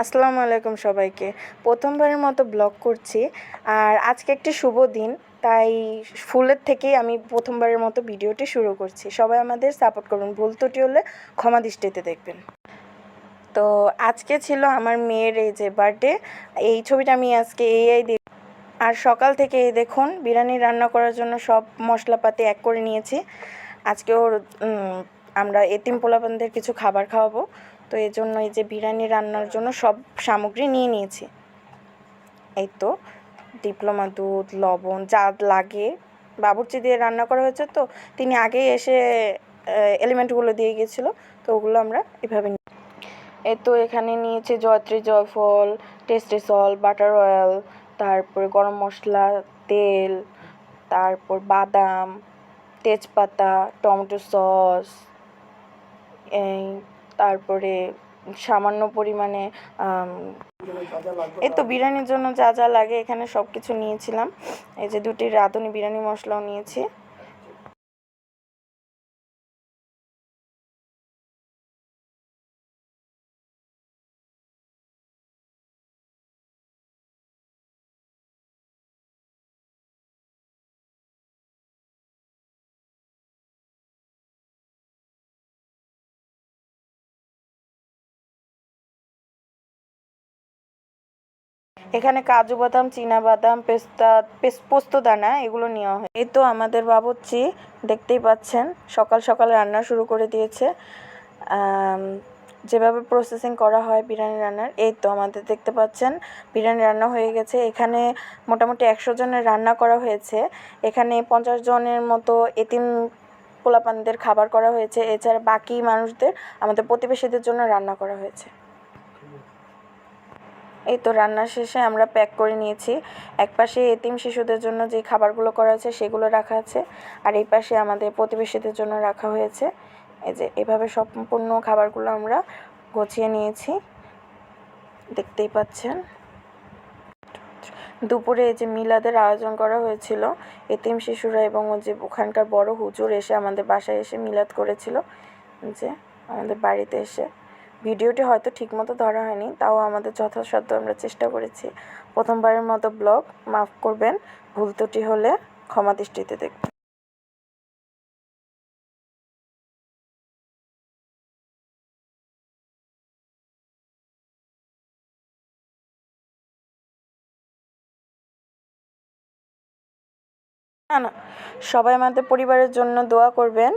আসসালামু আলাইকুম সবাইকে। প্রথমবারের মতো ব্লগ করছি, আর আজকে একটি শুভ দিন, তাই ফুলের থেকেই আমি প্রথমবারের মতো ভিডিওটি শুরু করছি। সবাই আমাদের সাপোর্ট করবেন, ভুল ত্রুটি হলে ক্ষমা দৃষ্টিতে দেখবেন। তো আজকে ছিল আমার মেয়ের এই যে বার্থডে, এই ছবিটা আমি আজকে এই দিই। আর সকাল থেকে এই দেখুন বিরিয়ানি রান্না করার জন্য সব মশলাপাতি এক করে নিয়েছি। আজকে ওর আমরা এতিম পোলাপানদের কিছু খাবার খাওয়াবো, তো এই জন্য এই যে বিরিয়ানি রান্নার জন্য সব সামগ্রী নিয়ে নিয়েছি। এই তো ডিপ্লোমা দুধ, লবণ যা লাগে, বাবুর্চি দিয়ে রান্না করা হয়েছে, তো তিনি আগেই এসে এলিমেন্টগুলো দিয়ে গিয়েছিলো, তো ওগুলো আমরা এভাবে এই তো এখানে নিয়েছি জয়ত্রী, জয়ফল, টেস্টি সল্ট, বাটার অয়েল, তারপরে গরম মশলা, তেল, তারপর বাদাম, তেজপাতা, টমেটো সস, এই তারপরে সামান্য পরিমাণে এই তো বিরিয়ানির জন্য যা যা লাগে এখানে সব কিছু নিয়েছিলাম। এই যে 2টি রাঁধুনি বিরিয়ানি মশলাও নিয়েছি। এখানে কাজু বাদাম, চীনা বাদাম, পেস্তা, পোস্তদানা এগুলো নেওয়া হয়। এই তো আমাদের বাবুর্চি দেখতেই পাচ্ছেন সকাল সকাল রান্না শুরু করে দিয়েছে। যেভাবে প্রসেসিং করা হয় বিরিয়ানি রান্নার, এই তো আমাদের দেখতে পাচ্ছেন বিরিয়ানি রান্না হয়ে গেছে। এখানে মোটামুটি 100 জনের রান্না করা হয়েছে। এখানে 50 জনের মতো এতিম পোলাপানদের খাবার করা হয়েছে। এছাড়া বাকি মানুষদের, আমাদের প্রতিবেশীদের জন্য রান্না করা হয়েছে। এই তো রান্না শেষে আমরা প্যাক করে নিয়েছি। এক পাশে এতিম শিশুদের জন্য যে খাবারগুলো করা আছে সেগুলো রাখা আছে, আর এই পাশে আমাদের প্রতিবেশীদের জন্য রাখা হয়েছে। এই যে এভাবে সম্পূর্ণ খাবারগুলো আমরা গুছিয়ে নিয়েছি, দেখতেই পাচ্ছেন। দুপুরে এই যে মিলাদের আয়োজন করা হয়েছিল, এতিম শিশুরা এবং যে ওখানকার বড় হুজুর এসে আমাদের বাসায় এসে মিলাদ করেছিল, যে আমাদের বাড়িতে এসে। ভিডিওটি হয়তো ঠিকমতো ধরা হয়নি, তাও আমাদের যথাসাধ্য আমরা চেষ্টা করেছি। প্রথমবারের মতো ব্লগ, মাফ করবেন, ভুল ত্রুটি হলে ক্ষমা দৃষ্টিতে দেখবেন। না না, সবাই আমাদের পরিবারের জন্য দোয়া করবেন,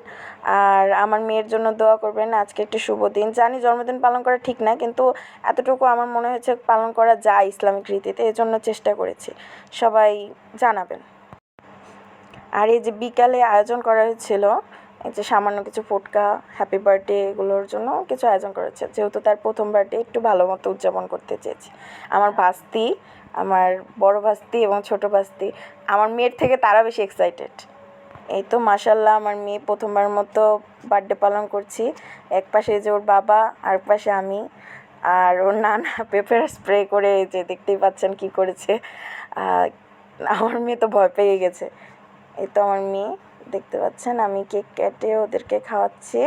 আর আমার মেয়ের জন্য দোয়া করবেন। আজকে একটি শুভ দিন, জানি জন্মদিন পালন করা ঠিক না, কিন্তু এতটুকু আমার মনে হয়েছে পালন করা যায় ইসলামিক রীতিতে, এজন্য চেষ্টা করেছি। সবাই জানাবেন। আর এই যে বিকালে আয়োজন করা হয়েছিল, এই যে সামান্য কিছু ফুটকা, হ্যাপি বার্থডে এগুলোর জন্য কিছু আয়োজন করা হয়েছে, যেহেতু তার প্রথম বার্থডে একটু ভালো মতো উদযাপন করতে চেয়েছি। আমার ভাস্তি, আমার বড় ভাস্তি এবং ছোট ভাস্তি, আমার মেয়ের থেকে তারা বেশি এক্সাইটেড। এই তো মাশাল্লাহ আমার মেয়ে প্রথমবার মতো বার্থডে পালন করছি। এক পাশে যে ওর বাবা, আর পাশে আমি, আর ওর নানা পেপার স্প্রে করে এই যে দেখতেই পাচ্ছেন কি করেছে। আমার মেয়ে তো ভয় পেয়ে গেছে। এই তো আমার মেয়ে দেখতে পাচ্ছেন, আমি কেক কেটে ওদেরকে খাওয়াচ্ছি।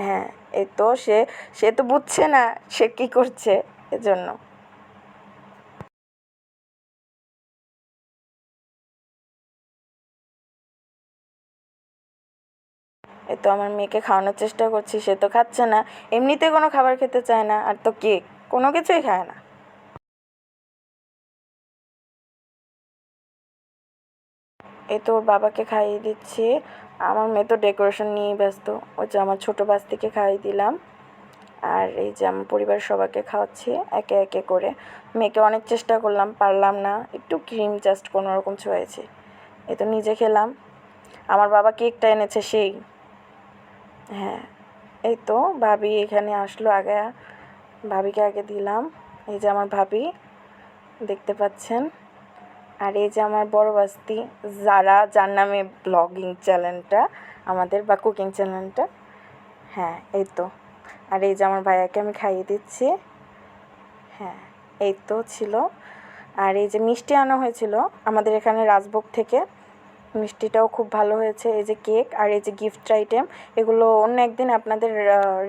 হ্যাঁ, এই তো সে সে তো বুঝছে না সে কী করছে, এজন্য। এই তো আমার মেয়েকে খাওয়ানোর চেষ্টা করছি, সে তো খাচ্ছে না, এমনিতে কোনো খাবার খেতে চায় না, আর তো কেক কোনো কিছুই খায় না। এই তো ওর বাবাকে খাইয়ে দিচ্ছি। আমার মেয়ে তো ডেকোরেশন নিয়েই ব্যস্ত। ওই যে আমার ছোটো বাস্তিকে খাইয়ে দিলাম, আর এই যে আমার পরিবারের সবাইকে খাওয়াচ্ছি একে একে করে। মেয়েকে অনেক চেষ্টা করলাম, পারলাম না, একটু ক্রিম জাস্ট কোনো রকম ছুঁয়েছি। এই তো নিজে খেলাম। আমার বাবা কেকটা এনেছে সেই। হ্যাঁ, এই তো ভাবি এখানে আসলো আগে, ভাবিকে আগে দিলাম। এই যে আমার ভাবি দেখতে পাচ্ছেন। আর এই যে আমার বড় বাস্তি যারা, যার নামে ব্লগিং চ্যানেলটা আমাদের, বা কুকিং চ্যানেলটা। হ্যাঁ, এই তো। আর এই যে আমার ভাইয়াকে আমি খাইয়ে দিচ্ছি। হ্যাঁ, এই তো ছিল। আর এই যে মিষ্টি আনা হয়েছিল আমাদের এখানে রাজভোগ থেকে, মিষ্টিটাও খুব ভালো হয়েছে। এই যে কেক আর এই যে গিফট আইটেম, এগুলো অন্য একদিন আপনাদের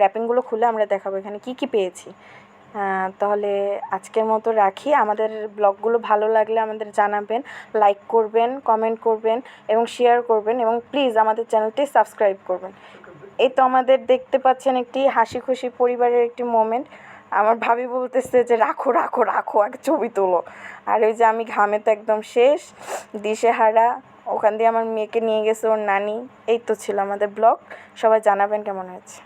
র্যাপিংগুলো খুলে আমরা দেখাবো এখানে কী কী পেয়েছি। তাহলে আজকের মতো রাখি। আমাদের ব্লগগুলো ভালো লাগলে আমাদের জানাবেন, লাইক করবেন, কমেন্ট করবেন এবং শেয়ার করবেন এবং প্লিজ আমাদের চ্যানেলটি সাবস্ক্রাইব করবেন। এই তো আমাদের দেখতে পাচ্ছেন একটি হাসি খুশি পরিবারের একটি মোমেন্ট। আমার ভাবি বলতেছে যে রাখো রাখো রাখো, এক ছবি তোলো। আর ওই যে আমি ঘামে তো একদম শেষ, দিশেহারা। ওখান দিয়ে আমার মেয়েকে নিয়ে গেছে ওর নানি। এই তো ছিল আমাদের ব্লগ। সবাই জানাবেন কেমন হয়েছে।